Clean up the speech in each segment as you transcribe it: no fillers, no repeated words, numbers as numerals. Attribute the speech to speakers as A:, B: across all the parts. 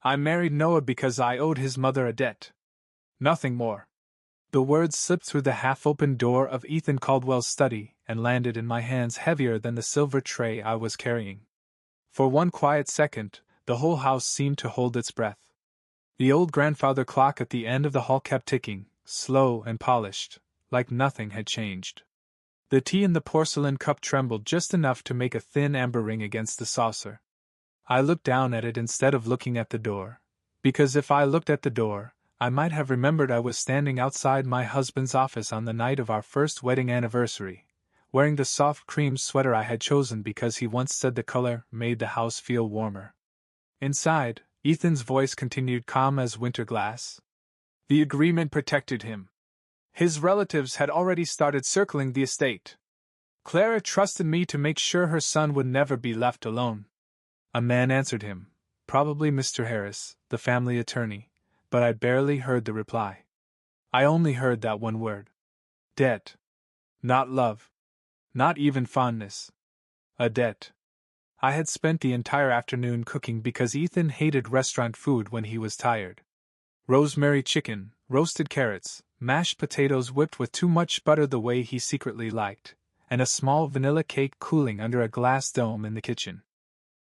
A: I married Noah because I owed his mother a debt. Nothing more. The words slipped through the half-open door of Ethan Caldwell's study and landed in my hands heavier than the silver tray I was carrying. For one quiet second, the whole house seemed to hold its breath. The old grandfather clock at the end of the hall kept ticking, slow and polished, like nothing had changed. The tea in the porcelain cup trembled just enough to make a thin amber ring against the saucer. I looked down at it instead of looking at the door, because if I looked at the door, I might have remembered I was standing outside my husband's office on the night of our first wedding anniversary, wearing the soft cream sweater I had chosen because he once said the color made the house feel warmer. Inside, Ethan's voice continued calm as winter glass. The agreement protected him. His relatives had already started circling the estate. Clara trusted me to make sure her son would never be left alone. A man answered him, probably Mr. Harris, the family attorney, but I barely heard the reply. I only heard that one word. Debt. Not love. Not even fondness. A debt. I had spent the entire afternoon cooking because Ethan hated restaurant food when he was tired. Rosemary chicken, roasted carrots, mashed potatoes whipped with too much butter the way he secretly liked, and a small vanilla cake cooling under a glass dome in the kitchen.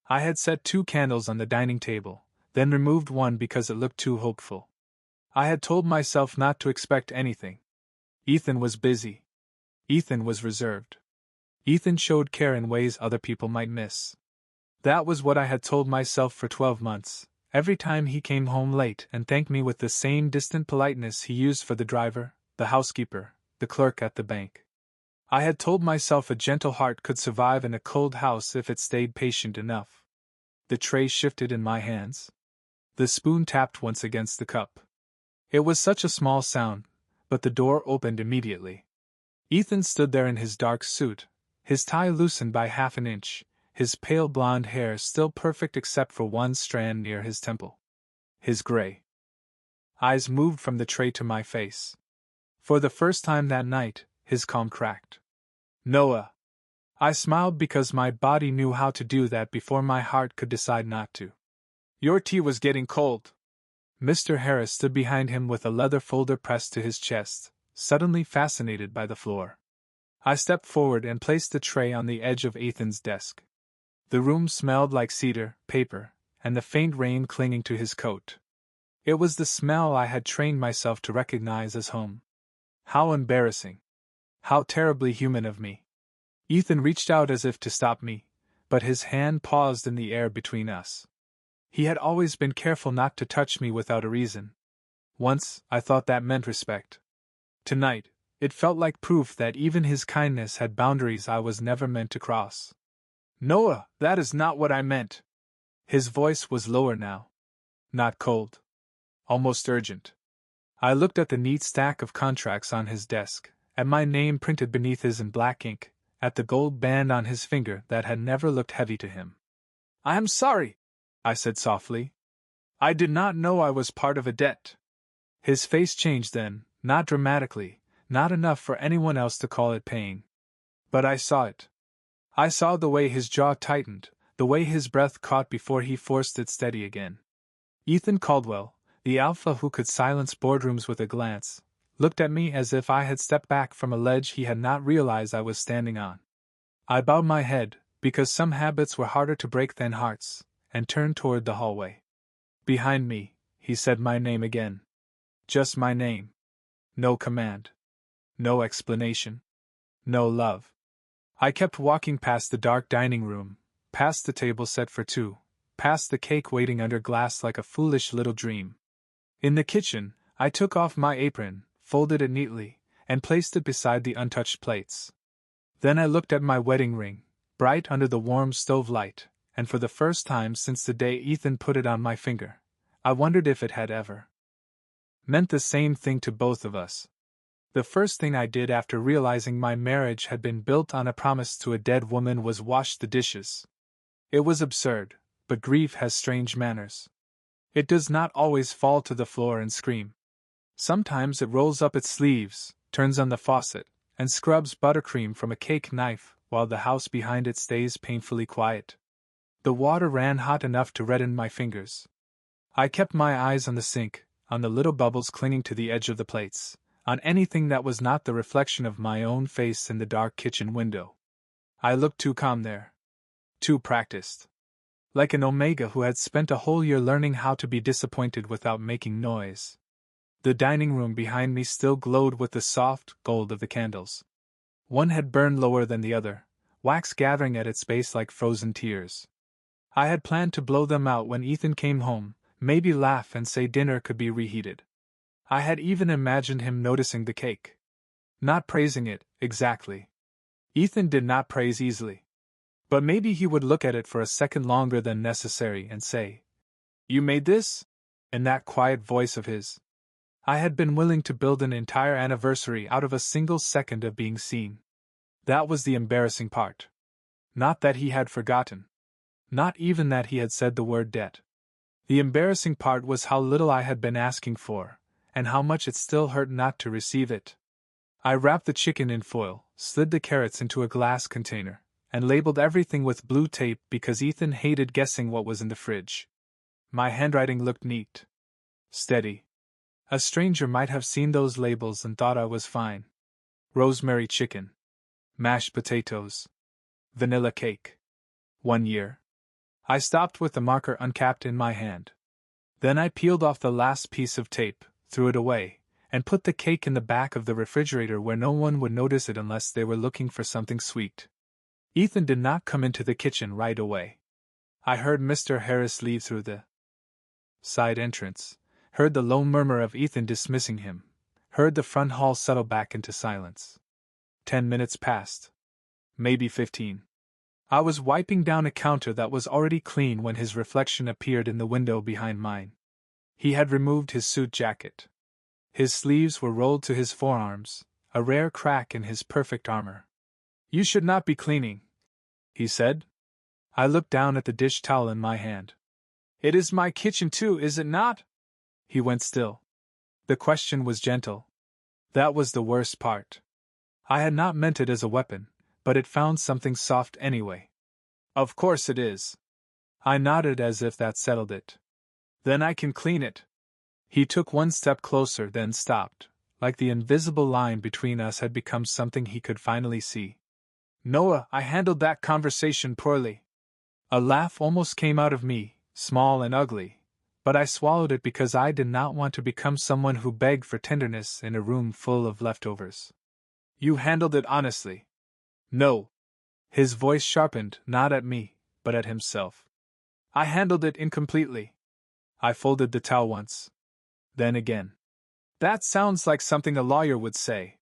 A: I had set 2 candles on the dining table, then removed one because it looked too hopeful. I had told myself not to expect anything. Ethan was busy. Ethan was reserved. Ethan showed care in ways other people might miss. That was what I had told myself for 12 months, every time he came home late and thanked me with the same distant politeness he used for the driver, the housekeeper, the clerk at the bank. I had told myself a gentle heart could survive in a cold house if it stayed patient enough. The tray shifted in my hands. The spoon tapped once against the cup. It was such a small sound, but the door opened immediately. Ethan stood there in his dark suit, his tie loosened by half an inch, his pale blonde hair still perfect except for one strand near his temple. His gray eyes moved from the tray to my face. For the first time that night, his calm cracked. Noah. I smiled because my body knew how to do that before my heart could decide not to. Your tea was getting cold. Mr. Harris stood behind him with a leather folder pressed to his chest, suddenly fascinated by the floor. I stepped forward and placed the tray on the edge of Ethan's desk. The room smelled like cedar, paper, and the faint rain clinging to his coat. It was the smell I had trained myself to recognize as home. How embarrassing. How terribly human of me. Ethan reached out as if to stop me, but his hand paused in the air between us. He had always been careful not to touch me without a reason. Once, I thought that meant respect. Tonight, it felt like proof that even his kindness had boundaries I was never meant to cross. Noah, that is not what I meant. His voice was lower now. Not cold. Almost urgent. I looked at the neat stack of contracts on his desk, at my name printed beneath his in black ink, at the gold band on his finger that had never looked heavy to him. I am sorry, I said softly. I did not know I was part of a debt. His face changed then, not dramatically, not enough for anyone else to call it pain. But I saw it. I saw the way his jaw tightened, the way his breath caught before he forced it steady again. Ethan Caldwell, the alpha who could silence boardrooms with a glance, looked at me as if I had stepped back from a ledge he had not realized I was standing on. I bowed my head, because some habits were harder to break than hearts, and turned toward the hallway. Behind me, he said my name again. Just my name. No command. No explanation. No love. I kept walking past the dark dining room, past the table set for 2, past the cake waiting under glass like a foolish little dream. In the kitchen, I took off my apron, folded it neatly, and placed it beside the untouched plates. Then I looked at my wedding ring, bright under the warm stove light, and for the first time since the day Ethan put it on my finger, I wondered if it had ever meant the same thing to both of us. The first thing I did after realizing my marriage had been built on a promise to a dead woman was wash the dishes. It was absurd, but grief has strange manners. It does not always fall to the floor and scream. Sometimes it rolls up its sleeves, turns on the faucet, and scrubs buttercream from a cake knife while the house behind it stays painfully quiet. The water ran hot enough to redden my fingers. I kept my eyes on the sink, on the little bubbles clinging to the edge of the plates, on anything that was not the reflection of my own face in the dark kitchen window. I looked too calm there. Too practiced. Like an Omega who had spent a whole year learning how to be disappointed without making noise. The dining room behind me still glowed with the soft gold of the candles. One had burned lower than the other, wax gathering at its base like frozen tears. I had planned to blow them out when Ethan came home, maybe laugh and say dinner could be reheated. I had even imagined him noticing the cake. Not praising it, exactly. Ethan did not praise easily. But maybe he would look at it for a second longer than necessary and say, "You made this?" in that quiet voice of his. I had been willing to build an entire anniversary out of a single second of being seen. That was the embarrassing part. Not that he had forgotten. Not even that he had said the word debt. The embarrassing part was how little I had been asking for, and how much it still hurt not to receive it. I wrapped the chicken in foil, slid the carrots into a glass container, and labeled everything with blue tape because Ethan hated guessing what was in the fridge. My handwriting looked neat. Steady. A stranger might have seen those labels and thought I was fine. Rosemary chicken. Mashed potatoes. Vanilla cake. 1 year. I stopped with the marker uncapped in my hand. Then I peeled off the last piece of tape, threw it away, and put the cake in the back of the refrigerator where no one would notice it unless they were looking for something sweet. Ethan did not come into the kitchen right away. I heard Mr. Harris leave through the side entrance, heard the low murmur of Ethan dismissing him, heard the front hall settle back into silence. 10 minutes passed. Maybe 15. I was wiping down a counter that was already clean when his reflection appeared in the window behind mine. He had removed his suit jacket. His sleeves were rolled to his forearms, a rare crack in his perfect armor. "You should not be cleaning," he said. I looked down at the dish towel in my hand. "It is my kitchen too, is it not?" He went still. The question was gentle. That was the worst part. I had not meant it as a weapon, but it found something soft anyway. "Of course it is." I nodded as if that settled it. "Then I can clean it." He took one step closer, then stopped, like the invisible line between us had become something he could finally see. "Noah, I handled that conversation poorly." A laugh almost came out of me, small and ugly, but I swallowed it because I did not want to become someone who begged for tenderness in a room full of leftovers. "You handled it honestly." "No." His voice sharpened, not at me, but at himself. "I handled it incompletely." I folded the towel once. Then again. "That sounds like something a lawyer would say."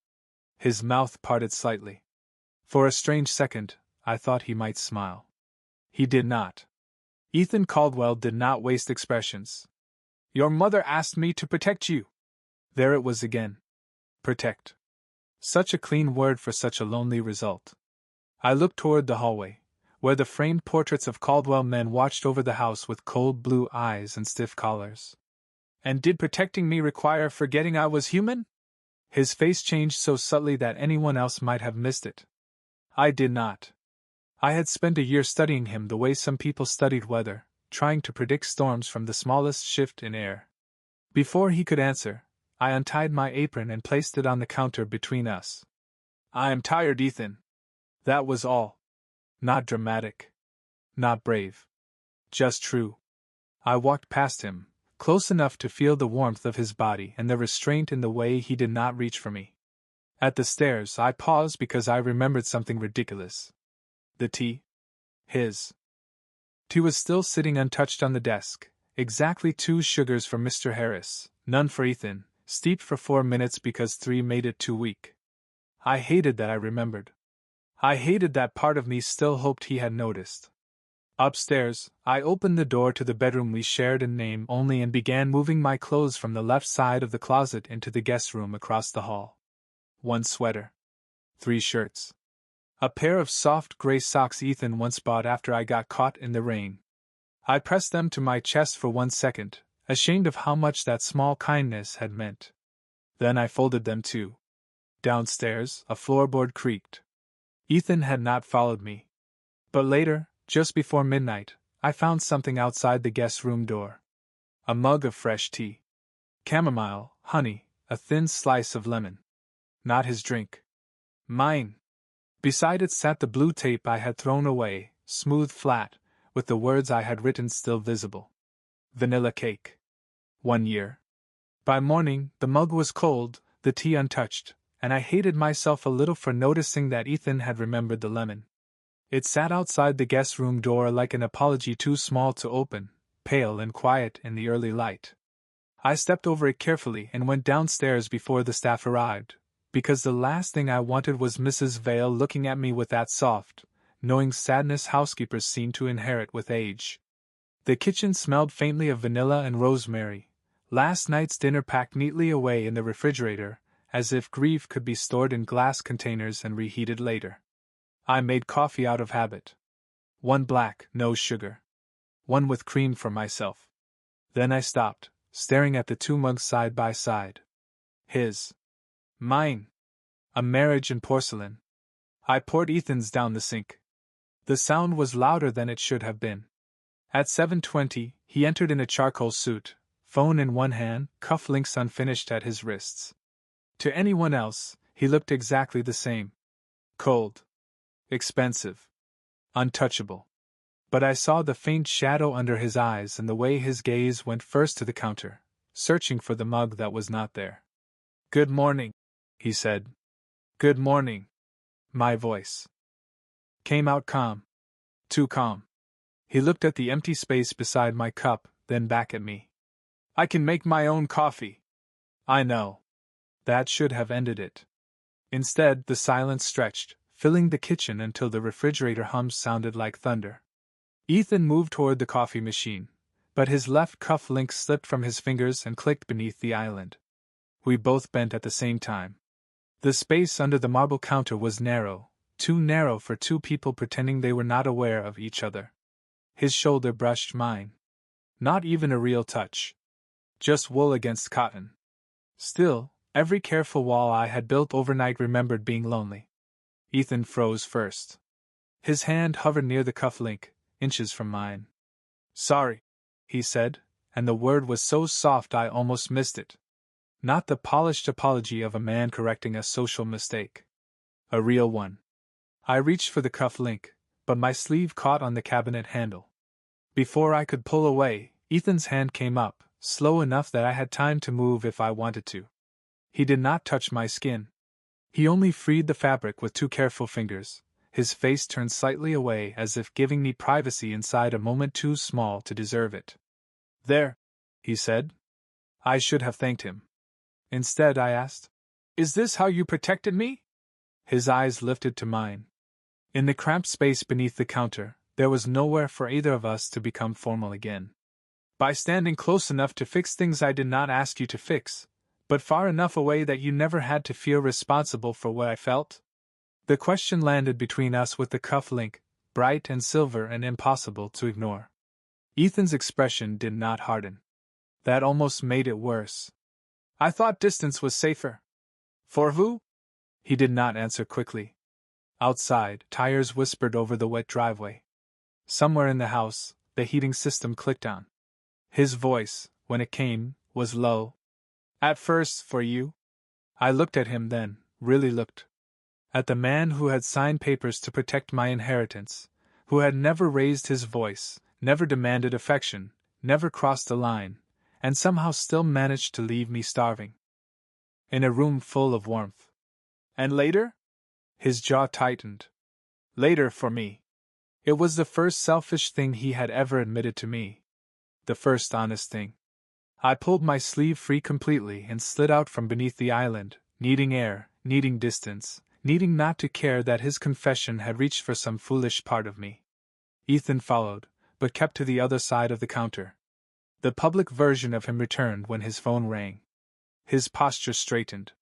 A: His mouth parted slightly. For a strange second, I thought he might smile. He did not. Ethan Caldwell did not waste expressions. "Your mother asked me to protect you." There it was again. Protect. Such a clean word for such a lonely result. I looked toward the hallway, where the framed portraits of Caldwell men watched over the house with cold blue eyes and stiff collars. "And did protecting me require forgetting I was human?" His face changed so subtly that anyone else might have missed it. I did not. I had spent a year studying him the way some people studied weather, trying to predict storms from the smallest shift in air. Before he could answer, I untied my apron and placed it on the counter between us. "I am tired, Ethan." That was all. Not dramatic. Not brave. Just true. I walked past him, close enough to feel the warmth of his body and the restraint in the way he did not reach for me. At the stairs, I paused because I remembered something ridiculous. The tea. His tea was still sitting untouched on the desk, exactly 2 sugars for Mr. Harris, none for Ethan, steeped for 4 minutes because 3 made it too weak. I hated that I remembered. I hated that part of me still hoped he had noticed. Upstairs, I opened the door to the bedroom we shared in name only and began moving my clothes from the left side of the closet into the guest room across the hall. 1 sweater. 3 shirts. A pair of soft gray socks Ethan once bought after I got caught in the rain. I pressed them to my chest for 1 second, ashamed of how much that small kindness had meant. Then I folded them too. Downstairs, a floorboard creaked. Ethan had not followed me. But later, just before midnight, I found something outside the guest room door. A mug of fresh tea. Chamomile, honey, a thin slice of lemon. Not his drink. Mine. Beside it sat the blue tape I had thrown away, smooth flat, with the words I had written still visible. Vanilla cake. 1 year. By morning, the mug was cold, the tea untouched, and I hated myself a little for noticing that Ethan had remembered the lemon. It sat outside the guest room door like an apology too small to open, pale and quiet in the early light. I stepped over it carefully and went downstairs before the staff arrived, because the last thing I wanted was Mrs. Vale looking at me with that soft, knowing sadness housekeepers seem to inherit with age. The kitchen smelled faintly of vanilla and rosemary, last night's dinner packed neatly away in the refrigerator, as if grief could be stored in glass containers and reheated later. I made coffee out of habit. 1 black, no sugar. 1 with cream for myself. Then I stopped, staring at the 2 mugs side by side. His. Mine. A marriage in porcelain. I poured Ethan's down the sink. The sound was louder than it should have been. At 7:20, he entered in a charcoal suit, phone in one hand, cufflinks unfinished at his wrists. To anyone else, he looked exactly the same. Cold. Expensive. Untouchable. But I saw the faint shadow under his eyes and the way his gaze went first to the counter, searching for the mug that was not there. "Good morning," he said. "Good morning." My voice came out calm. Too calm. He looked at the empty space beside my cup, then back at me. "I can make my own coffee." "I know." That should have ended it. Instead, the silence stretched, filling the kitchen until the refrigerator hum sounded like thunder. Ethan moved toward the coffee machine, but his left cuff link slipped from his fingers and clicked beneath the island. We both bent at the same time. The space under the marble counter was narrow, too narrow for 2 people pretending they were not aware of each other. His shoulder brushed mine. Not even a real touch. Just wool against cotton. Still, every careful wall I had built overnight remembered being lonely. Ethan froze first. His hand hovered near the cuff link, inches from mine. "Sorry," he said, and the word was so soft I almost missed it. Not the polished apology of a man correcting a social mistake. A real one. I reached for the cuff link, but my sleeve caught on the cabinet handle. Before I could pull away, Ethan's hand came up, slow enough that I had time to move if I wanted to. He did not touch my skin. He only freed the fabric with 2 careful fingers, his face turned slightly away as if giving me privacy inside a moment too small to deserve it. "There," he said. I should have thanked him. Instead, I asked, "Is this how you protected me?" His eyes lifted to mine. In the cramped space beneath the counter, there was nowhere for either of us to become formal again. "By standing close enough to fix things I did not ask you to fix, but far enough away that you never had to feel responsible for what I felt?" The question landed between us with the cuff link, bright and silver and impossible to ignore. Ethan's expression did not harden. That almost made it worse. "I thought distance was safer." "For who?" He did not answer quickly. Outside, tires whispered over the wet driveway. Somewhere in the house, the heating system clicked on. His voice, when it came, was low. "At first, for you." I looked at him then, really looked. At the man who had signed papers to protect my inheritance, who had never raised his voice, never demanded affection, never crossed a line, and somehow still managed to leave me starving. In a room full of warmth. "And later?" His jaw tightened. "Later for me." It was the first selfish thing he had ever admitted to me. The first honest thing. I pulled my sleeve free completely and slid out from beneath the island, needing air, needing distance, needing not to care that his confession had reached for some foolish part of me. Ethan followed, but kept to the other side of the counter. The public version of him returned when his phone rang. His posture straightened.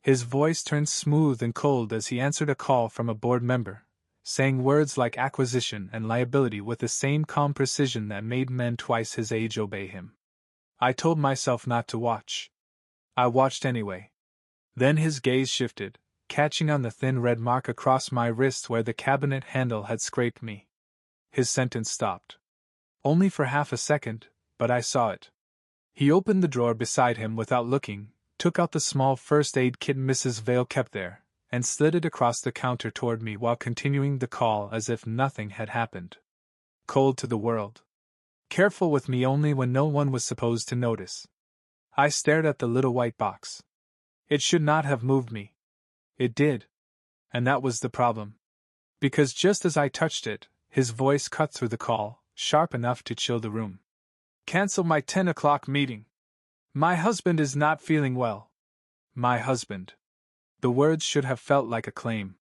A: His voice turned smooth and cold as he answered a call from a board member, saying words like acquisition and liability with the same calm precision that made men twice his age obey him. I told myself not to watch. I watched anyway. Then his gaze shifted, catching on the thin red mark across my wrist where the cabinet handle had scraped me. His sentence stopped. Only for half a second, but I saw it. He opened the drawer beside him without looking, took out the small first aid kit Mrs. Vale kept there, and slid it across the counter toward me while continuing the call as if nothing had happened. Cold to the world. Careful with me only when no one was supposed to notice. I stared at the little white box. It should not have moved me. It did. And that was the problem. Because just as I touched it, his voice cut through the call, sharp enough to chill the room. Cancel my 10 o'clock meeting. My husband is not feeling well. My husband. The words should have felt like a claim.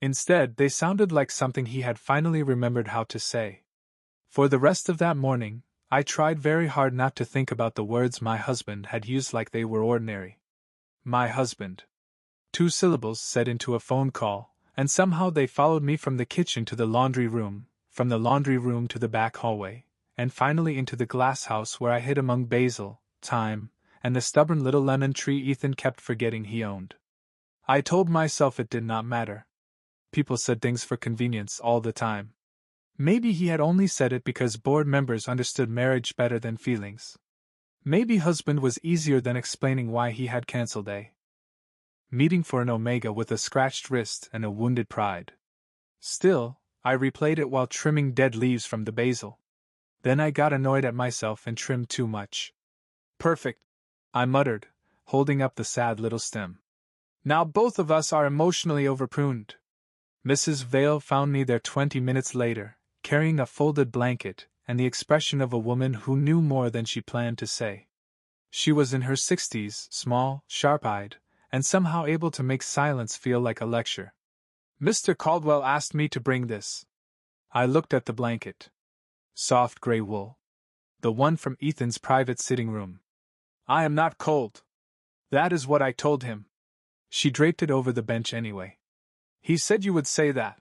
A: Instead, they sounded like something he had finally remembered how to say. For the rest of that morning, I tried very hard not to think about the words my husband had used like they were ordinary. My husband. 2 syllables said into a phone call, and somehow they followed me from the kitchen to the laundry room, from the laundry room to the back hallway, and finally into the glass house where I hid among basil, thyme, and the stubborn little lemon tree Ethan kept forgetting he owned. I told myself it did not matter. People said things for convenience all the time. Maybe he had only said it because board members understood marriage better than feelings. Maybe husband was easier than explaining why he had canceled a meeting for an omega with a scratched wrist and a wounded pride. Still, I replayed it while trimming dead leaves from the basil. Then I got annoyed at myself and trimmed too much. Perfect, I muttered, holding up the sad little stem. Now both of us are emotionally overpruned. Mrs. Vale found me there 20 minutes later, carrying a folded blanket and the expression of a woman who knew more than she planned to say. She was in her 60s, small, sharp-eyed, and somehow able to make silence feel like a lecture. Mr. Caldwell asked me to bring this. I looked at the blanket. Soft gray wool. The one from Ethan's private sitting room. I am not cold. That is what I told him. She draped it over the bench anyway. He said you would say that.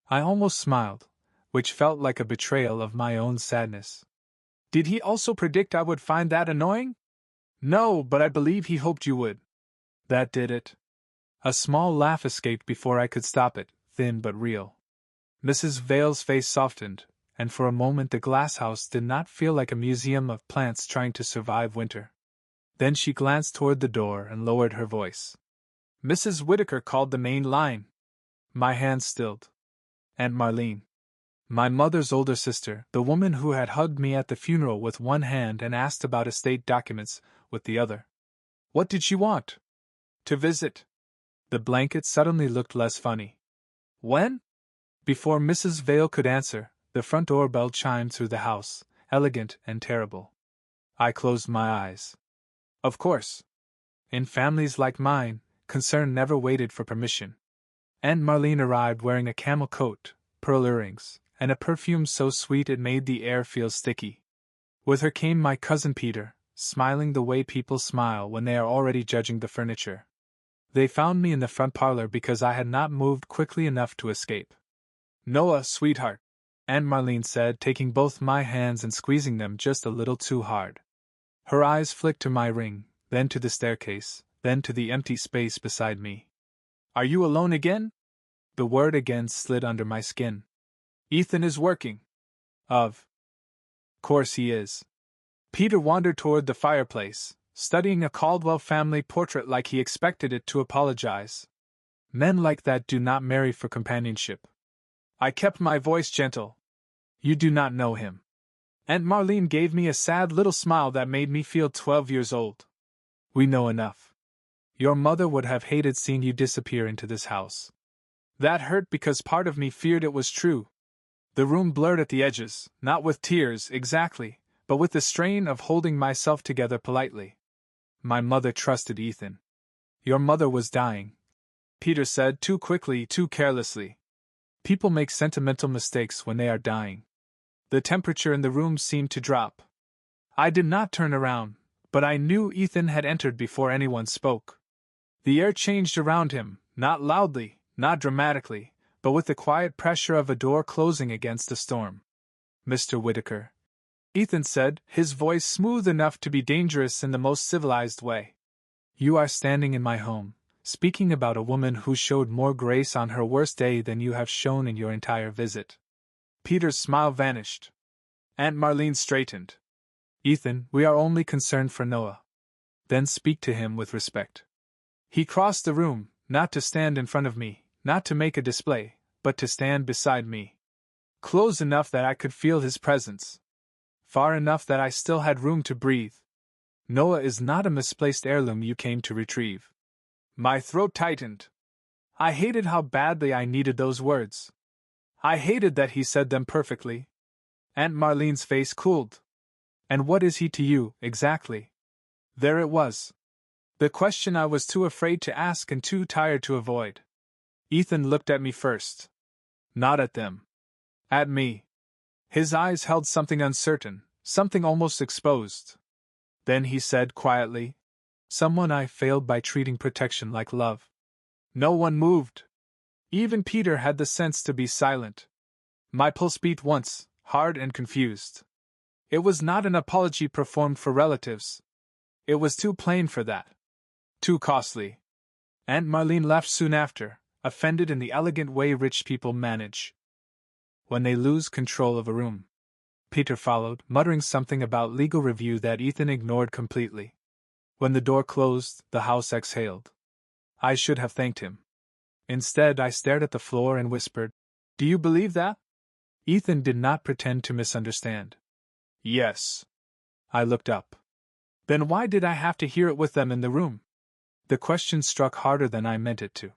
A: I almost smiled, which felt like a betrayal of my own sadness. Did he also predict I would find that annoying? No, but I believe he hoped you would. That did it. A small laugh escaped before I could stop it, thin but real. Mrs. Vale's face softened, and for a moment the glass house did not feel like a museum of plants trying to survive winter. Then she glanced toward the door and lowered her voice. Mrs. Whitaker called the main line. My hand stilled. Aunt Marlene. My mother's older sister, the woman who had hugged me at the funeral with one hand and asked about estate documents with the other. What did she want? To visit. The blanket suddenly looked less funny. When? Before Mrs. Vale could answer, the front door bell chimed through the house, elegant and terrible. I closed my eyes. Of course. In families like mine, concern never waited for permission. Aunt Marlene arrived wearing a camel coat, pearl earrings, and a perfume so sweet it made the air feel sticky. With her came my cousin Peter, smiling the way people smile when they are already judging the furniture. They found me in the front parlor because I had not moved quickly enough to escape. Noah, sweetheart, Aunt Marlene said, taking both my hands and squeezing them just a little too hard. Her eyes flicked to my ring, then to the staircase, then to the empty space beside me. Are you alone again? The word again slid under my skin. Ethan is working. Of course he is. Peter wandered toward the fireplace, studying a Caldwell family portrait like he expected it to apologize. Men like that do not marry for companionship. I kept my voice gentle. You do not know him. Aunt Marlene gave me a sad little smile that made me feel 12 years old. We know enough. Your mother would have hated seeing you disappear into this house. That hurt because part of me feared it was true. The room blurred at the edges, not with tears, exactly, but with the strain of holding myself together politely. My mother trusted Ethan. Your mother was dying, Peter said, too quickly, too carelessly. People make sentimental mistakes when they are dying. The temperature in the room seemed to drop. I did not turn around, but I knew Ethan had entered before anyone spoke. The air changed around him, not loudly, not dramatically, but with the quiet pressure of a door closing against a storm. Mr. Whitaker, Ethan said, his voice smooth enough to be dangerous in the most civilized way. You are standing in my home, speaking about a woman who showed more grace on her worst day than you have shown in your entire visit. Peter's smile vanished. Aunt Marlene straightened. Ethan, we are only concerned for Noah. Then speak to him with respect. He crossed the room, not to stand in front of me, not to make a display, but to stand beside me. Close enough that I could feel his presence. Far enough that I still had room to breathe. Noah is not a misplaced heirloom you came to retrieve. My throat tightened. I hated how badly I needed those words. I hated that he said them perfectly. Aunt Marlene's face cooled. And what is he to you, exactly? There it was. The question I was too afraid to ask and too tired to avoid. Ethan looked at me first. Not at them. At me. His eyes held something uncertain, something almost exposed. Then he said quietly, "Someone I failed by treating protection like love." No one moved. Even Peter had the sense to be silent. My pulse beat once, hard and confused. It was not an apology performed for relatives. It was too plain for that. Too costly. Aunt Marlene laughed soon after, offended in the elegant way rich people manage when they lose control of a room. Peter followed, muttering something about legal review that Ethan ignored completely. When the door closed, the house exhaled. I should have thanked him. Instead, I stared at the floor and whispered, "Do you believe that?" Ethan did not pretend to misunderstand. Yes. I looked up. Then why did I have to hear it with them in the room? The question struck harder than I meant it to.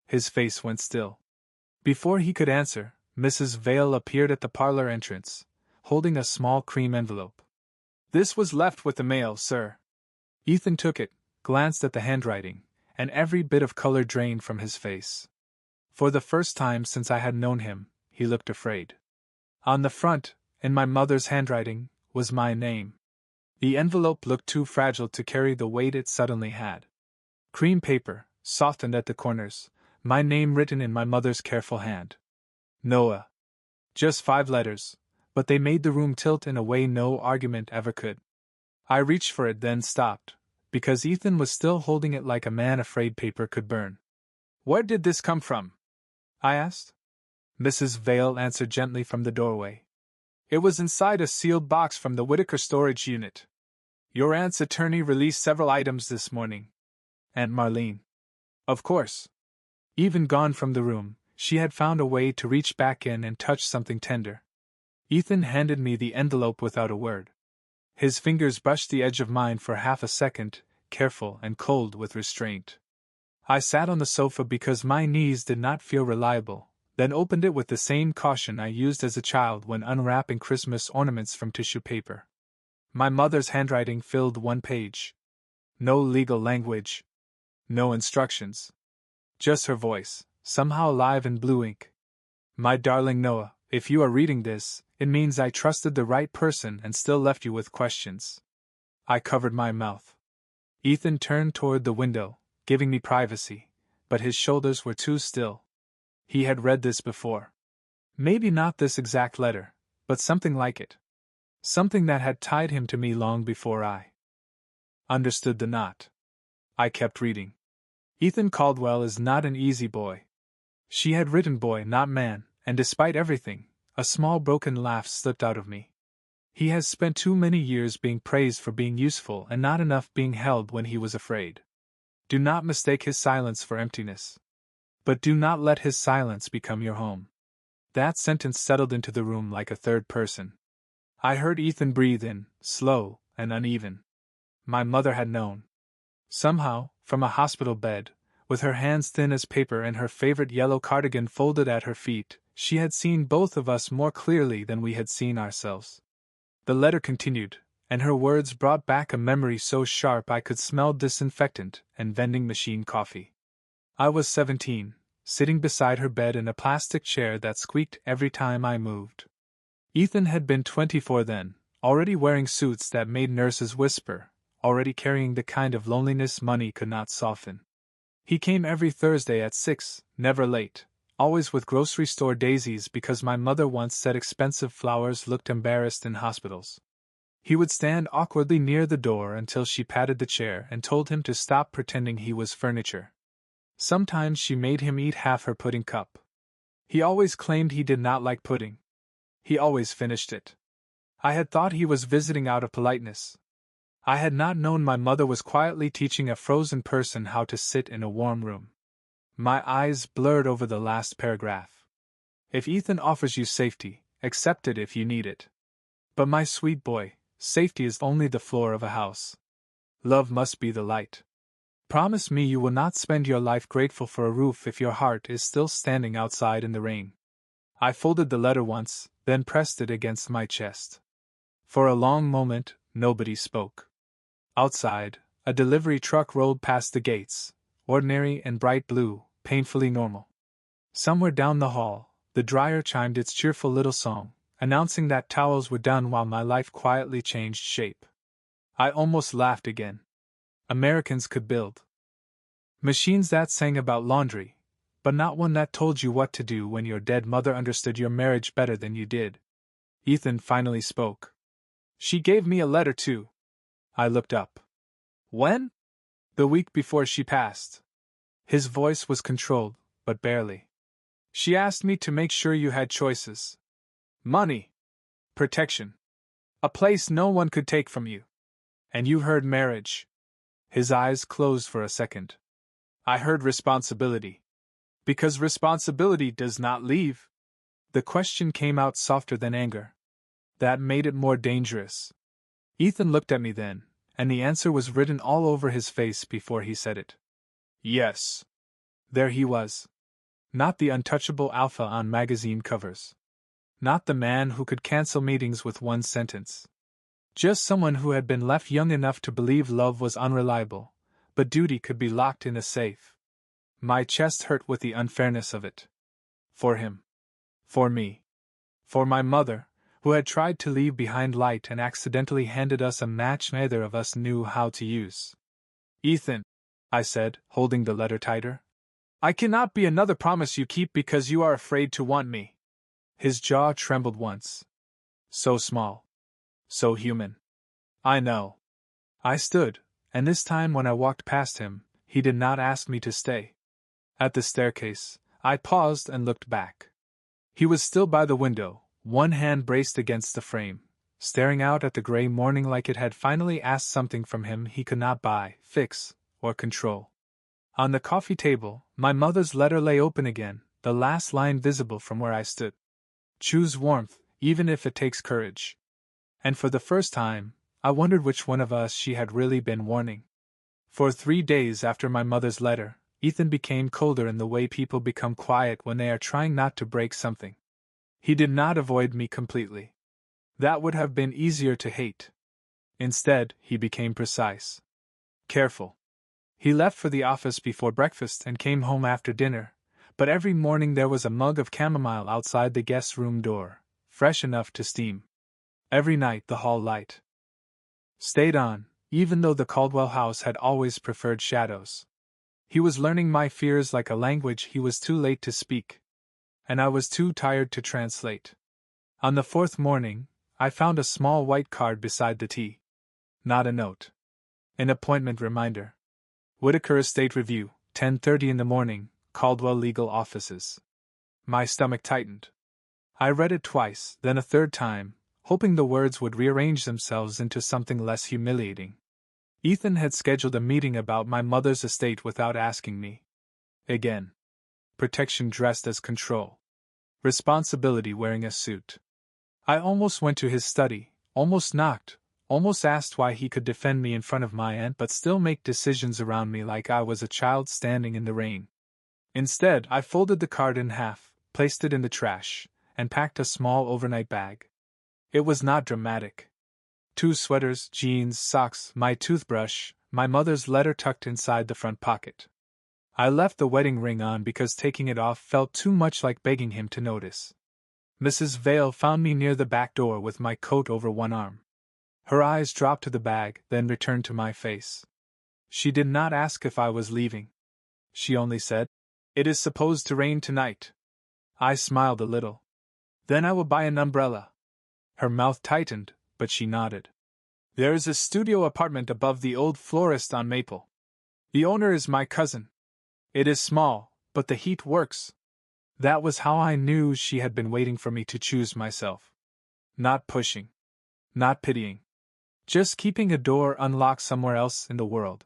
A: His face went still. Before he could answer, Mrs. Vale appeared at the parlor entrance, holding a small cream envelope. "This was left with the mail, sir." Ethan took it, glanced at the handwriting, and every bit of color drained from his face. For the first time since I had known him, he looked afraid. On the front, in my mother's handwriting, was my name. The envelope looked too fragile to carry the weight it suddenly had. Cream paper, softened at the corners, my name written in my mother's careful hand. Noah. Just 5 letters, but they made the room tilt in a way no argument ever could. I reached for it, then stopped, because Ethan was still holding it like a man afraid paper could burn. "Where did this come from?" I asked. Mrs. Vale answered gently from the doorway. "It was inside a sealed box from the Whitaker storage unit. Your aunt's attorney released several items this morning." Aunt Marlene. Of course. Even gone from the room, she had found a way to reach back in and touch something tender. Ethan handed me the envelope without a word. His fingers brushed the edge of mine for half a second, careful and cold with restraint. I sat on the sofa because my knees did not feel reliable, then opened it with the same caution I used as a child when unwrapping Christmas ornaments from tissue paper. My mother's handwriting filled one page. No legal language. No instructions. Just her voice, somehow alive in blue ink. "My darling Noah, if you are reading this, it means I trusted the right person and still left you with questions." I covered my mouth. Ethan turned toward the window, giving me privacy, but his shoulders were too still. He had read this before. Maybe not this exact letter, but something like it. Something that had tied him to me long before I understood the knot. I kept reading. "Ethan Caldwell is not an easy boy." She had written boy, not man, and despite everything, a small broken laugh slipped out of me. "He has spent too many years being praised for being useful and not enough being held when he was afraid. Do not mistake his silence for emptiness. But do not let his silence become your home." That sentence settled into the room like a third person. I heard Ethan breathe in, slow and uneven. My mother had known. Somehow, from a hospital bed, with her hands thin as paper and her favorite yellow cardigan folded at her feet, she had seen both of us more clearly than we had seen ourselves. The letter continued, and her words brought back a memory so sharp I could smell disinfectant and vending machine coffee. I was 17, sitting beside her bed in a plastic chair that squeaked every time I moved. Ethan had been 24 then, already wearing suits that made nurses whisper, already carrying the kind of loneliness money could not soften. He came every Thursday at 6, never late, always with grocery store daisies because my mother once said expensive flowers looked embarrassed in hospitals. He would stand awkwardly near the door until she patted the chair and told him to stop pretending he was furniture. Sometimes she made him eat half her pudding cup. He always claimed he did not like pudding. He always finished it. I had thought he was visiting out of politeness. I had not known my mother was quietly teaching a frozen person how to sit in a warm room. My eyes blurred over the last paragraph. If Ethan offers you safety, accept it if you need it. But my sweet boy, safety is only the floor of a house. Love must be the light. Promise me you will not spend your life grateful for a roof if your heart is still standing outside in the rain. I folded the letter once, then pressed it against my chest. For a long moment, nobody spoke. Outside, a delivery truck rolled past the gates, ordinary and bright blue, painfully normal. Somewhere down the hall, the dryer chimed its cheerful little song, announcing that towels were done while my life quietly changed shape. I almost laughed again. Americans could build machines that sang about laundry, but not one that told you what to do when your dead mother understood your marriage better than you did. Ethan finally spoke. She gave me a letter too. I looked up. When? The week before she passed. His voice was controlled, but barely. She asked me to make sure you had choices. Money. Protection. A place no one could take from you. And you heard marriage. His eyes closed for a second. I heard responsibility. Because responsibility does not leave. The question came out softer than anger. That made it more dangerous. Ethan looked at me then, and the answer was written all over his face before he said it. Yes. There he was. Not the untouchable alpha on magazine covers. Not the man who could cancel meetings with one sentence. Just someone who had been left young enough to believe love was unreliable, but duty could be locked in a safe. My chest hurt with the unfairness of it. For him. For me. For my mother, who had tried to leave behind light and accidentally handed us a match neither of us knew how to use. Ethan, I said, holding the letter tighter. I cannot be another promise you keep because you are afraid to want me. His jaw trembled once. So small. So human. I know. I stood, and this time when I walked past him, he did not ask me to stay. At the staircase, I paused and looked back. He was still by the window, one hand braced against the frame, staring out at the gray morning like it had finally asked something from him he could not buy, fix, or control. On the coffee table, my mother's letter lay open again, the last line visible from where I stood. Choose warmth, even if it takes courage. And for the first time, I wondered which one of us she had really been warning. For 3 days after my mother's letter, Ethan became colder in the way people become quiet when they are trying not to break something. He did not avoid me completely. That would have been easier to hate. Instead, he became precise. Careful. He left for the office before breakfast and came home after dinner, but every morning there was a mug of chamomile outside the guest room door, fresh enough to steam. Every night the hall light stayed on, even though the Caldwell house had always preferred shadows. He was learning my fears like a language he was too late to speak, and I was too tired to translate. On the 4th morning, I found a small white card beside the tea. Not a note. An appointment reminder. Whitaker Estate Review, 10:30 in the morning, Caldwell Legal Offices. My stomach tightened. I read it twice, then a third time, hoping the words would rearrange themselves into something less humiliating. Ethan had scheduled a meeting about my mother's estate without asking me. Again. Protection dressed as control. Responsibility wearing a suit. I almost went to his study, almost knocked, almost asked why he could defend me in front of my aunt but still make decisions around me like I was a child standing in the rain. Instead, I folded the card in half, placed it in the trash, and packed a small overnight bag. It was not dramatic. 2 sweaters, jeans, socks, my toothbrush, my mother's letter tucked inside the front pocket. I left the wedding ring on because taking it off felt too much like begging him to notice. Mrs. Vale found me near the back door with my coat over one arm. Her eyes dropped to the bag, then returned to my face. She did not ask if I was leaving. She only said, "It is supposed to rain tonight." I smiled a little. "Then I will buy an umbrella." Her mouth tightened, but she nodded. "There is a studio apartment above the old florist on Maple. The owner is my cousin. It is small, but the heat works." That was how I knew she had been waiting for me to choose myself. Not pushing. Not pitying. Just keeping a door unlocked somewhere else in the world.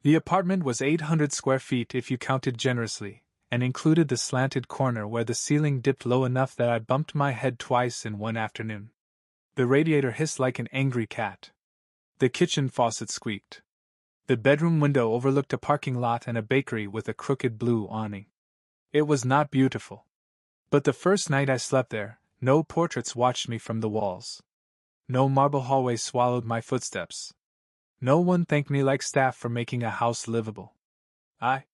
A: The apartment was 800 square feet if you counted generously, and included the slanted corner where the ceiling dipped low enough that I bumped my head twice in one afternoon. The radiator hissed like an angry cat. The kitchen faucet squeaked. The bedroom window overlooked a parking lot and a bakery with a crooked blue awning. It was not beautiful. But the first night I slept there, no portraits watched me from the walls. No marble hallway swallowed my footsteps. No one thanked me like staff for making a house livable. I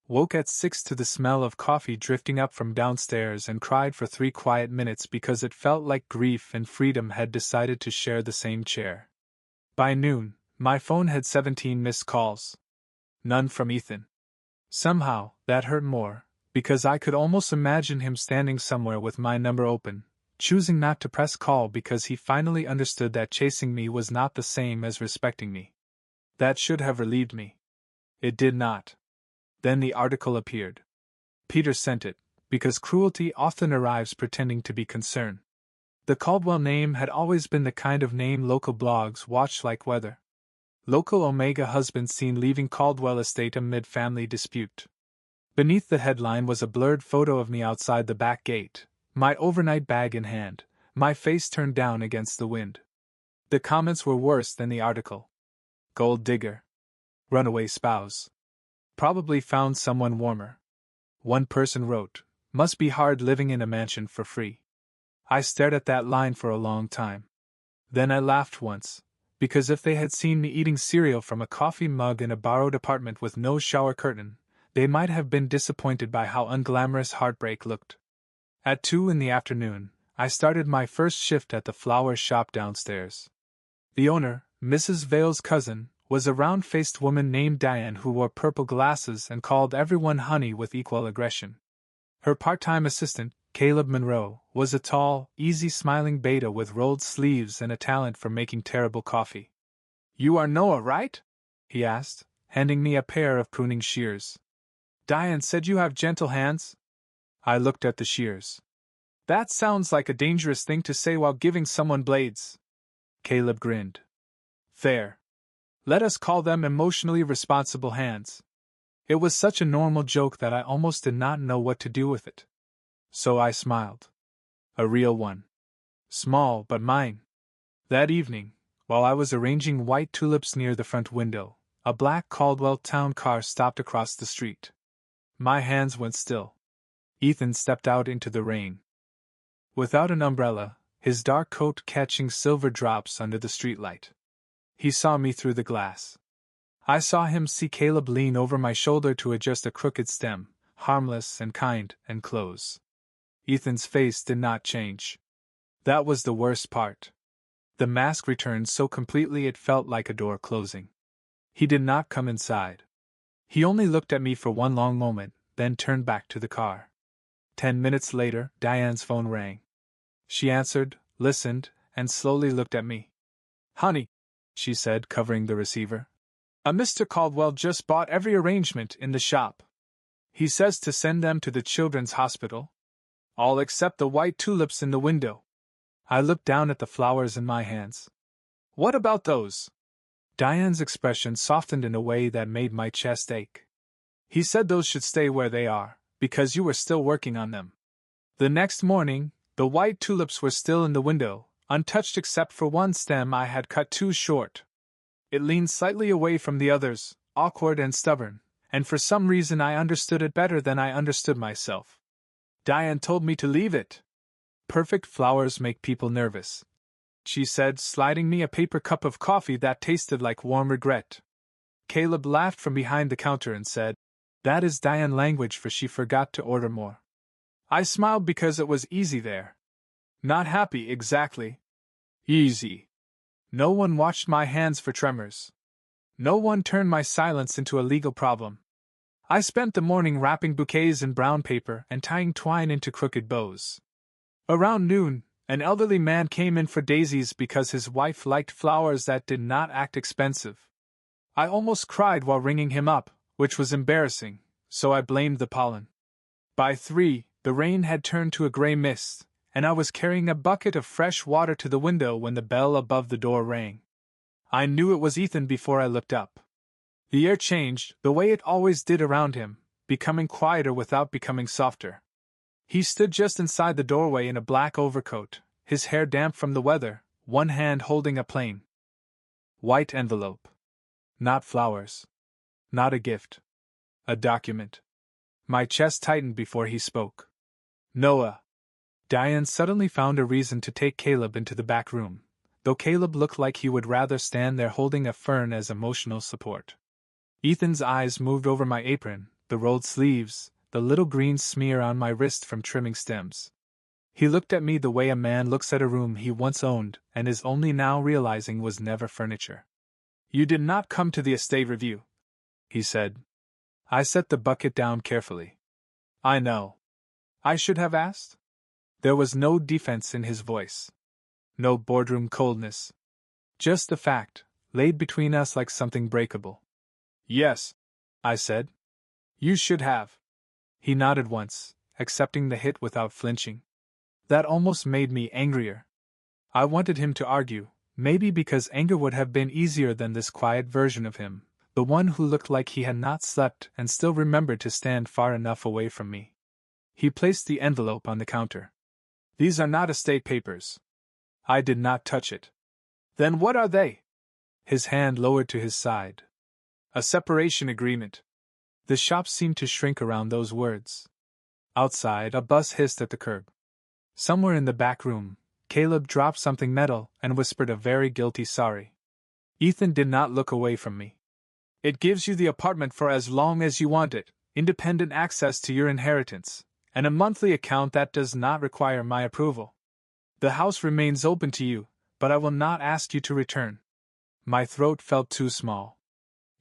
A: woke at 6 to the smell of coffee drifting up from downstairs and cried for 3 quiet minutes because it felt like grief and freedom had decided to share the same chair. By noon, my phone had 17 missed calls. None from Ethan. Somehow, that hurt more, because I could almost imagine him standing somewhere with my number open, choosing not to press call because he finally understood that chasing me was not the same as respecting me. That should have relieved me. It did not. Then the article appeared. Peter sent it, because cruelty often arrives pretending to be concern. The Caldwell name had always been the kind of name local blogs watched like weather. Local Omega husband seen leaving Caldwell estate amid family dispute. Beneath the headline was a blurred photo of me outside the back gate, my overnight bag in hand, my face turned down against the wind. The comments were worse than the article. Gold digger. Runaway spouse. Probably found someone warmer. One person wrote, "Must be hard living in a mansion for free." I stared at that line for a long time. Then I laughed once, because if they had seen me eating cereal from a coffee mug in a borrowed apartment with no shower curtain, they might have been disappointed by how unglamorous heartbreak looked. At 2 in the afternoon, I started my first shift at the flower shop downstairs. The owner, Mrs. Vale's cousin, was a round-faced woman named Diane who wore purple glasses and called everyone honey with equal aggression. Her part-time assistant, Caleb Monroe, was a tall, easy-smiling beta with rolled sleeves and a talent for making terrible coffee. "You are Noah, right?" he asked, handing me a pair of pruning shears. "Diane said you have gentle hands." I looked at the shears. "That sounds like a dangerous thing to say while giving someone blades." Caleb grinned. "Fair. Let us call them emotionally responsible hands." It was such a normal joke that I almost did not know what to do with it. So I smiled. A real one. Small, but mine. That evening, while I was arranging white tulips near the front window, a black Caldwell town car stopped across the street. My hands went still. Ethan stepped out into the rain. Without an umbrella, his dark coat catching silver drops under the streetlight. He saw me through the glass. I saw him see Caleb lean over my shoulder to adjust a crooked stem, harmless and kind and close. Ethan's face did not change. That was the worst part. The mask returned so completely it felt like a door closing. He did not come inside. He only looked at me for one long moment, then turned back to the car. 10 minutes later, Diane's phone rang. She answered, listened, and slowly looked at me. "Honey," she said, covering the receiver. "A Mr. Caldwell just bought every arrangement in the shop. He says to send them to the children's hospital. All except the white tulips in the window." I looked down at the flowers in my hands. "What about those?" Diane's expression softened in a way that made my chest ache. "He said those should stay where they are, because you were still working on them." The next morning, the white tulips were still in the window, untouched except for one stem I had cut too short. It leaned slightly away from the others, awkward and stubborn, and for some reason I understood it better than I understood myself. "Diane told me to leave it. Perfect flowers make people nervous," she said, sliding me a paper cup of coffee that tasted like warm regret. Caleb laughed from behind the counter and said, "That is Diane language for she forgot to order more." I smiled because it was easy there. Not happy exactly. Easy. No one watched my hands for tremors. No one turned my silence into a legal problem. I spent the morning wrapping bouquets in brown paper and tying twine into crooked bows. Around noon, an elderly man came in for daisies because his wife liked flowers that did not act expensive. I almost cried while ringing him up, which was embarrassing, so I blamed the pollen. By 3, the rain had turned to a gray mist, and I was carrying a bucket of fresh water to the window when the bell above the door rang. I knew it was Ethan before I looked up. The air changed, the way it always did around him, becoming quieter without becoming softer. He stood just inside the doorway in a black overcoat, his hair damp from the weather, one hand holding a plain white envelope. Not flowers. Not a gift. A document. My chest tightened before he spoke. Noah. Diane suddenly found a reason to take Caleb into the back room, though Caleb looked like he would rather stand there holding a fern as emotional support. Ethan's eyes moved over my apron, the rolled sleeves, the little green smear on my wrist from trimming stems. He looked at me the way a man looks at a room he once owned and is only now realizing was never furniture. You did not come to the estate review, he said. I set the bucket down carefully. I know. I should have asked? There was no defense in his voice. No boardroom coldness. Just the fact, laid between us like something breakable. Yes, I said. You should have. He nodded once, accepting the hit without flinching. That almost made me angrier. I wanted him to argue, maybe because anger would have been easier than this quiet version of him, the one who looked like he had not slept and still remembered to stand far enough away from me. He placed the envelope on the counter. These are not estate papers. I did not touch it. Then what are they? His hand lowered to his side. A separation agreement. The shop seemed to shrink around those words. Outside, a bus hissed at the curb. Somewhere in the back room, Caleb dropped something metal and whispered a very guilty sorry. Ethan did not look away from me. It gives you the apartment for as long as you want it, independent access to your inheritance, and a monthly account that does not require my approval. The house remains open to you, but I will not ask you to return. My throat felt too small.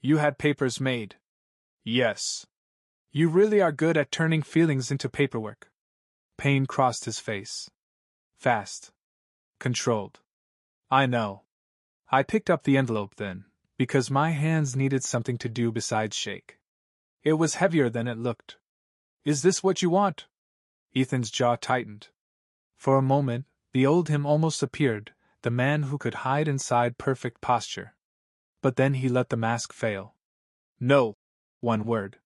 A: You had papers made. Yes. You really are good at turning feelings into paperwork. Pain crossed his face. Fast. Controlled. I know. I picked up the envelope then, because my hands needed something to do besides shake. It was heavier than it looked. Is this what you want? Ethan's jaw tightened. For a moment, the old him almost appeared, the man who could hide inside perfect posture. But then he let the mask fail. No. One word.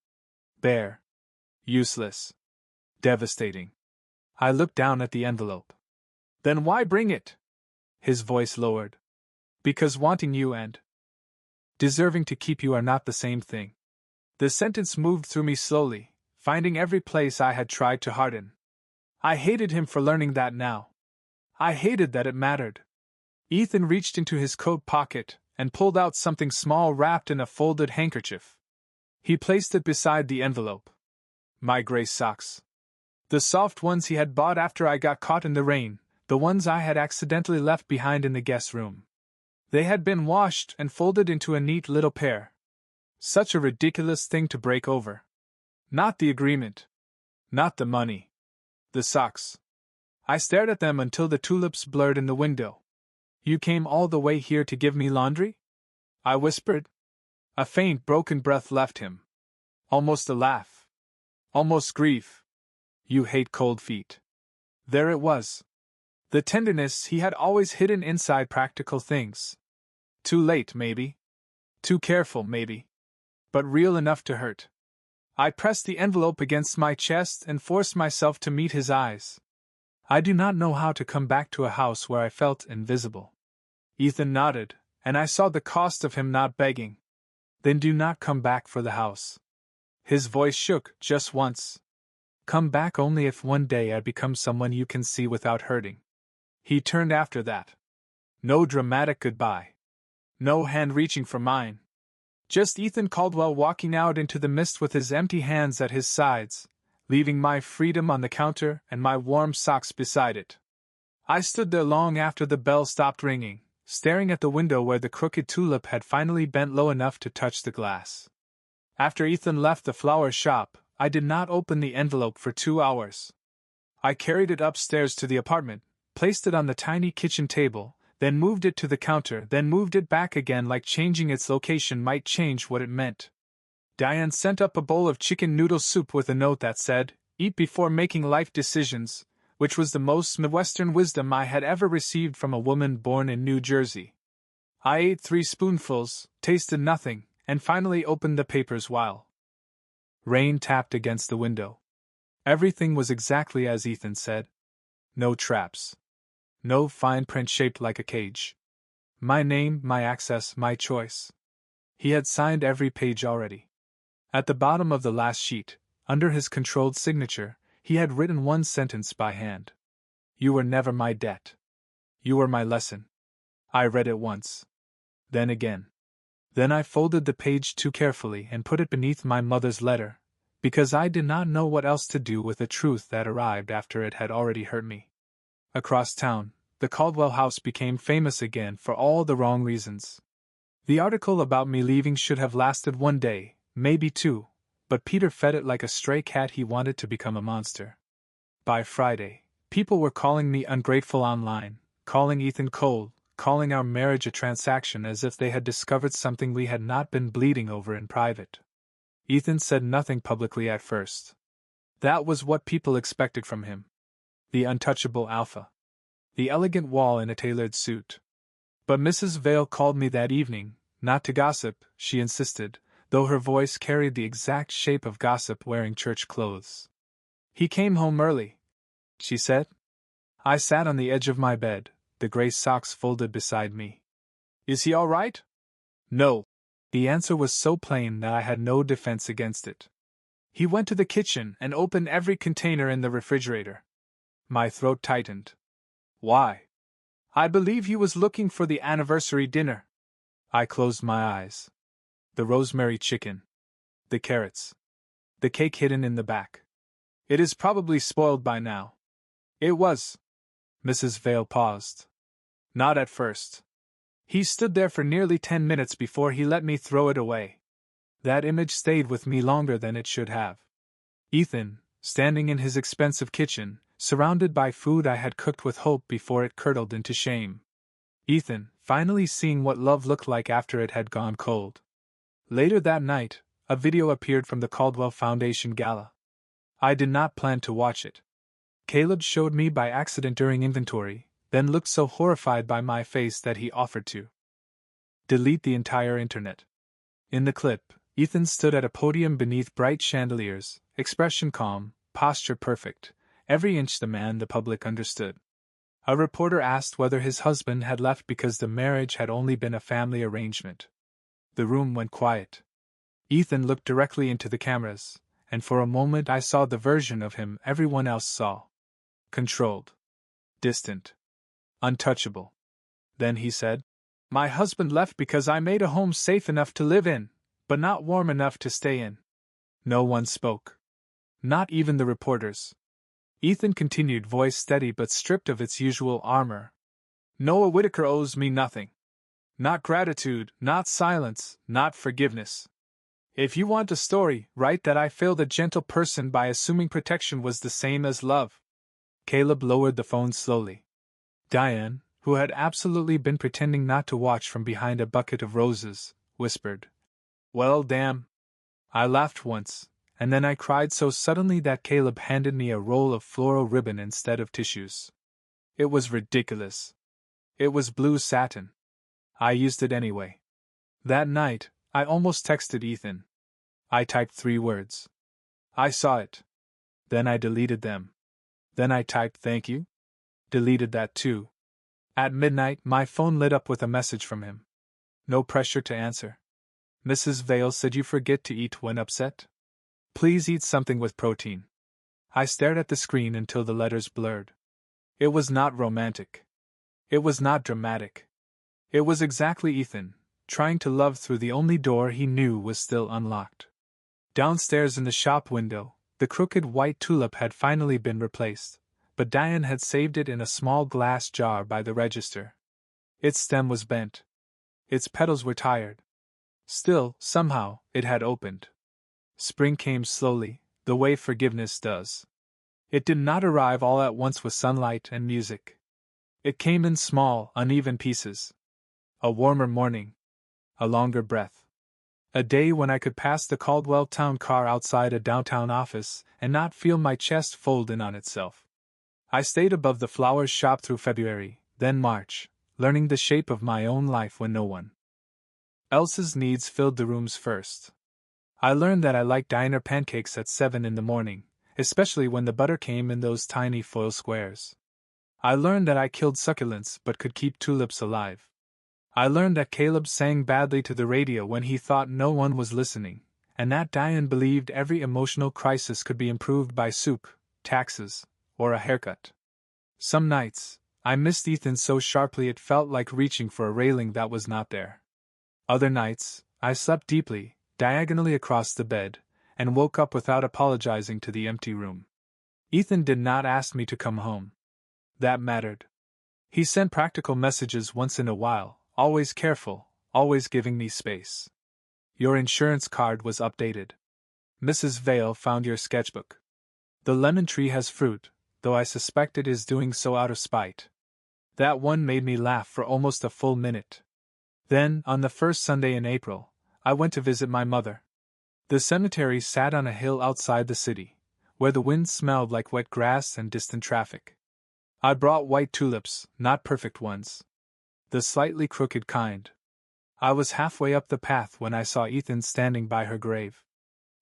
A: Bare. Useless. Devastating. I looked down at the envelope. Then why bring it? His voice lowered. Because wanting you and deserving to keep you are not the same thing. The sentence moved through me slowly, finding every place I had tried to harden. I hated him for learning that now. I hated that it mattered. Ethan reached into his coat pocket and pulled out something small wrapped in a folded handkerchief. He placed it beside the envelope. My gray socks. The soft ones he had bought after I got caught in the rain, the ones I had accidentally left behind in the guest room. They had been washed and folded into a neat little pair. Such a ridiculous thing to break over. Not the agreement. Not the money. The socks. I stared at them until the tulips blurred in the window. You came all the way here to give me laundry? I whispered. A faint, broken breath left him. Almost a laugh. Almost grief. You hate cold feet. There it was. The tenderness he had always hidden inside practical things. Too late, maybe. Too careful, maybe. But real enough to hurt. I pressed the envelope against my chest and forced myself to meet his eyes. I do not know how to come back to a house where I felt invisible. Ethan nodded, and I saw the cost of him not begging. Then do not come back for the house. His voice shook just once. Come back only if one day I become someone you can see without hurting. He turned after that. No dramatic goodbye. No hand reaching for mine. Just Ethan Caldwell walking out into the mist with his empty hands at his sides, leaving my freedom on the counter and my warm socks beside it. I stood there long after the bell stopped ringing, staring at the window where the crooked tulip had finally bent low enough to touch the glass. After Ethan left the flower shop, I did not open the envelope for 2 hours. I carried it upstairs to the apartment, placed it on the tiny kitchen table, then moved it to the counter, then moved it back again like changing its location might change what it meant. Diane sent up a bowl of chicken noodle soup with a note that said, "Eat before making life decisions," which was the most Midwestern wisdom I had ever received from a woman born in New Jersey. I ate 3 spoonfuls, tasted nothing, and finally opened the papers while rain tapped against the window. Everything was exactly as Ethan said. No traps. No fine print shaped like a cage. My name, my access, my choice. He had signed every page already. At the bottom of the last sheet, under his controlled signature, he had written one sentence by hand. You were never my debt. You were my lesson. I read it once. Then again. Then I folded the page too carefully and put it beneath my mother's letter, because I did not know what else to do with a truth that arrived after it had already hurt me. Across town, the Caldwell house became famous again for all the wrong reasons. The article about me leaving should have lasted 1 day, maybe 2, but Peter fed it like a stray cat. He wanted to become a monster. By Friday, people were calling me ungrateful online, calling Ethan cold, calling our marriage a transaction as if they had discovered something we had not been bleeding over in private. Ethan said nothing publicly at first. That was what people expected from him. The untouchable alpha. The elegant wall in a tailored suit. But Mrs. Vale called me that evening, not to gossip, she insisted, though her voice carried the exact shape of gossip wearing church clothes. He came home early, she said. I sat on the edge of my bed, the gray socks folded beside me. Is he all right? No. The answer was so plain that I had no defense against it. He went to the kitchen and opened every container in the refrigerator. My throat tightened. Why? I believe he was looking for the anniversary dinner. I closed my eyes. The rosemary chicken. The carrots. The cake hidden in the back. It is probably spoiled by now. It was. Mrs. Vale paused. Not at first. He stood there for nearly 10 minutes before he let me throw it away. That image stayed with me longer than it should have. Ethan, standing in his expensive kitchen, surrounded by food I had cooked with hope before it curdled into shame. Ethan, finally seeing what love looked like after it had gone cold. Later that night, a video appeared from the Caldwell Foundation Gala. I did not plan to watch it. Caleb showed me by accident during inventory, then looked so horrified by my face that he offered to delete the entire internet. In the clip, Ethan stood at a podium beneath bright chandeliers, expression calm, posture perfect, every inch the man the public understood. A reporter asked whether his husband had left because the marriage had only been a family arrangement. The room went quiet. Ethan looked directly into the cameras, and for a moment I saw the version of him everyone else saw. Controlled. Distant. Untouchable. Then he said, My husband left because I made a home safe enough to live in, but not warm enough to stay in. No one spoke. Not even the reporters. Ethan continued, voice steady but stripped of its usual armor. Noah Whitaker owes me nothing. Not gratitude, not silence, not forgiveness. If you want a story, write that I failed a gentle person by assuming protection was the same as love. Caleb lowered the phone slowly. Diane, who had absolutely been pretending not to watch from behind a bucket of roses, whispered, Well, damn. I laughed once, and then I cried so suddenly that Caleb handed me a roll of floral ribbon instead of tissues. It was ridiculous. It was blue satin. I used it anyway. That night, I almost texted Ethan. I typed 3 words. I saw it. Then I deleted them. Then I typed thank you. Deleted that too. At midnight, my phone lit up with a message from him. No pressure to answer. Mrs. Vale said you forget to eat when upset. Please eat something with protein. I stared at the screen until the letters blurred. It was not romantic. It was not dramatic. It was exactly Ethan, trying to love through the only door he knew was still unlocked. Downstairs in the shop window, the crooked white tulip had finally been replaced, but Diane had saved it in a small glass jar by the register. Its stem was bent. Its petals were tired. Still, somehow, it had opened. Spring came slowly, the way forgiveness does. It did not arrive all at once with sunlight and music. It came in small, uneven pieces. A warmer morning. A longer breath. A day when I could pass the Caldwell town car outside a downtown office and not feel my chest fold in on itself. I stayed above the flowers shop through February, then March, learning the shape of my own life when no one else's needs filled the rooms first. I learned that I liked diner pancakes at 7 in the morning, especially when the butter came in those tiny foil squares. I learned that I killed succulents but could keep tulips alive. I learned that Caleb sang badly to the radio when he thought no one was listening, and that Diane believed every emotional crisis could be improved by soup, taxes, or a haircut. Some nights, I missed Ethan so sharply it felt like reaching for a railing that was not there. Other nights, I slept deeply, diagonally across the bed, and woke up without apologizing to the empty room. Ethan did not ask me to come home. That mattered. He sent practical messages once in a while, always careful, always giving me space. Your insurance card was updated. Mrs. Vale found your sketchbook. The lemon tree has fruit, though I suspect it is doing so out of spite. That one made me laugh for almost a full minute. Then, on the first Sunday in April, I went to visit my mother. The cemetery sat on a hill outside the city, where the wind smelled like wet grass and distant traffic. I brought white tulips, not perfect ones. The slightly crooked kind. I was halfway up the path when I saw Ethan standing by her grave.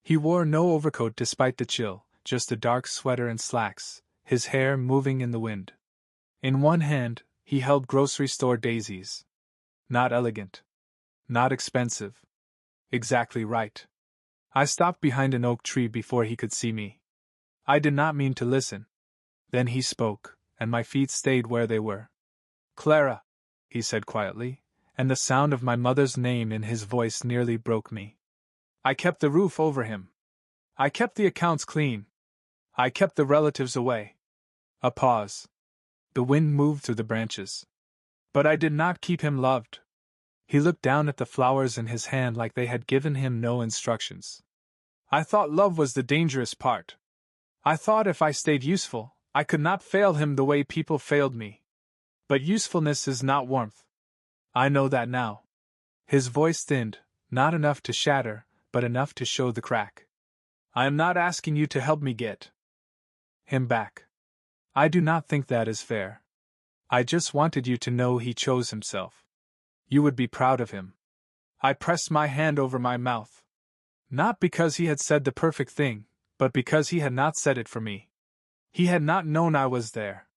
A: He wore no overcoat despite the chill, just a dark sweater and slacks, his hair moving in the wind. In one hand, he held grocery store daisies. Not elegant. Not expensive. Exactly right. I stopped behind an oak tree before he could see me. I did not mean to listen. Then he spoke, and my feet stayed where they were. Clara, he said quietly, and the sound of my mother's name in his voice nearly broke me. I kept the roof over him. I kept the accounts clean. I kept the relatives away. A pause. The wind moved through the branches. But I did not keep him loved. He looked down at the flowers in his hand like they had given him no instructions. I thought love was the dangerous part. I thought if I stayed useful, I could not fail him the way people failed me. But usefulness is not warmth. I know that now. His voice thinned, not enough to shatter, but enough to show the crack. I am not asking you to help me get him back. I do not think that is fair. I just wanted you to know he chose himself. You would be proud of him. I pressed my hand over my mouth. Not because he had said the perfect thing, but because he had not said it for me. He had not known I was there.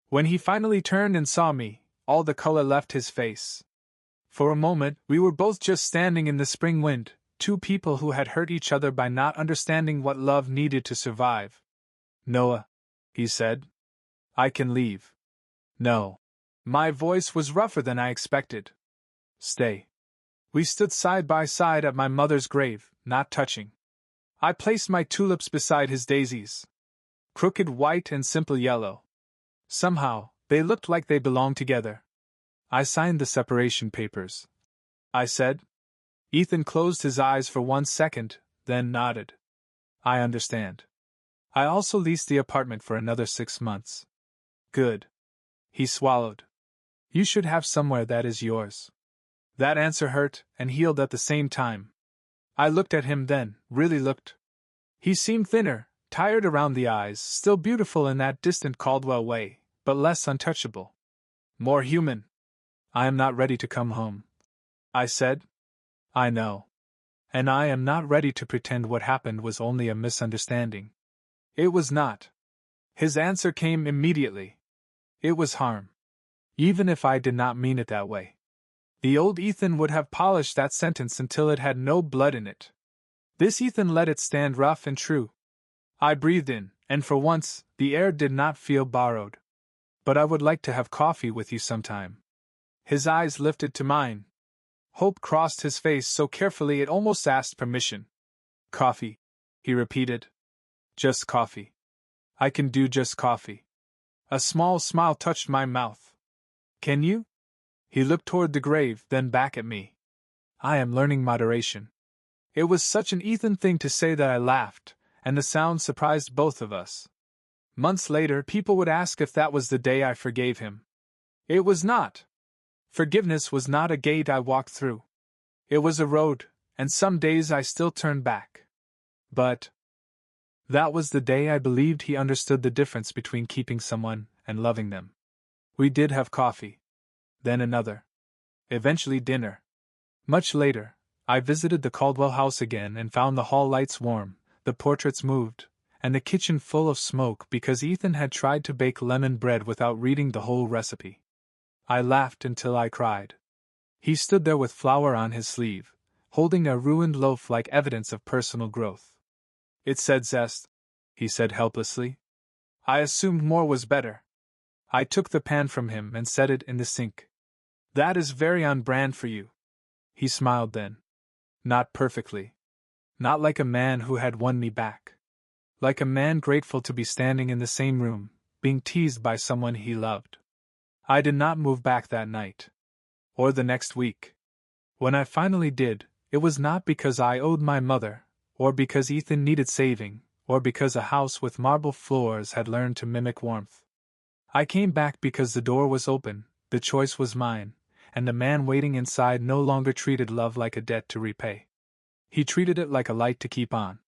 A: When he finally turned and saw me, all the color left his face. For a moment, we were both just standing in the spring wind, two people who had hurt each other by not understanding what love needed to survive. Noah, he said, I can leave. No. My voice was rougher than I expected. Stay. We stood side by side at my mother's grave, not touching. I placed my tulips beside his daisies. Crooked white and simple yellow. Somehow, they looked like they belonged together. I signed the separation papers. I said. Ethan closed his eyes for 1 second, then nodded. I understand. I also leased the apartment for another 6 months. Good. He swallowed. You should have somewhere that is yours. That answer hurt and healed at the same time. I looked at him then, really looked. He seemed thinner, tired around the eyes, still beautiful in that distant Caldwell way, but less untouchable. More human. I am not ready to come home. I said. I know. And I am not ready to pretend what happened was only a misunderstanding. It was not. His answer came immediately. It was harm. Even if I did not mean it that way. The old Ethan would have polished that sentence until it had no blood in it. This Ethan let it stand rough and true. I breathed in, and for once, the air did not feel borrowed. But I would like to have coffee with you sometime. His eyes lifted to mine. Hope crossed his face so carefully it almost asked permission. Coffee, he repeated. Just coffee. I can do just coffee. A small smile touched my mouth. Can you? He looked toward the grave, then back at me. I am learning moderation. It was such an Ethan thing to say that I laughed, and the sound surprised both of us. Months later, people would ask if that was the day I forgave him. It was not. Forgiveness was not a gate I walked through. It was a road, and some days I still turn back. But That was the day I believed he understood the difference between keeping someone and loving them. We did have coffee. Then another. Eventually dinner. Much later, I visited the Caldwell house again and found the hall lights warm, the portraits moved, and the kitchen full of smoke because Ethan had tried to bake lemon bread without reading the whole recipe. I laughed until I cried. He stood there with flour on his sleeve, holding a ruined loaf like evidence of personal growth. It said zest, he said helplessly. I assumed more was better. I took the pan from him and set it in the sink. That is very on brand for you. He smiled then. Not perfectly. Not like a man who had won me back. Like a man grateful to be standing in the same room, being teased by someone he loved. I did not move back that night. Or the next week. When I finally did, it was not because I owed my mother, or because Ethan needed saving, or because a house with marble floors had learned to mimic warmth. I came back because the door was open, the choice was mine, and the man waiting inside no longer treated love like a debt to repay. He treated it like a light to keep on.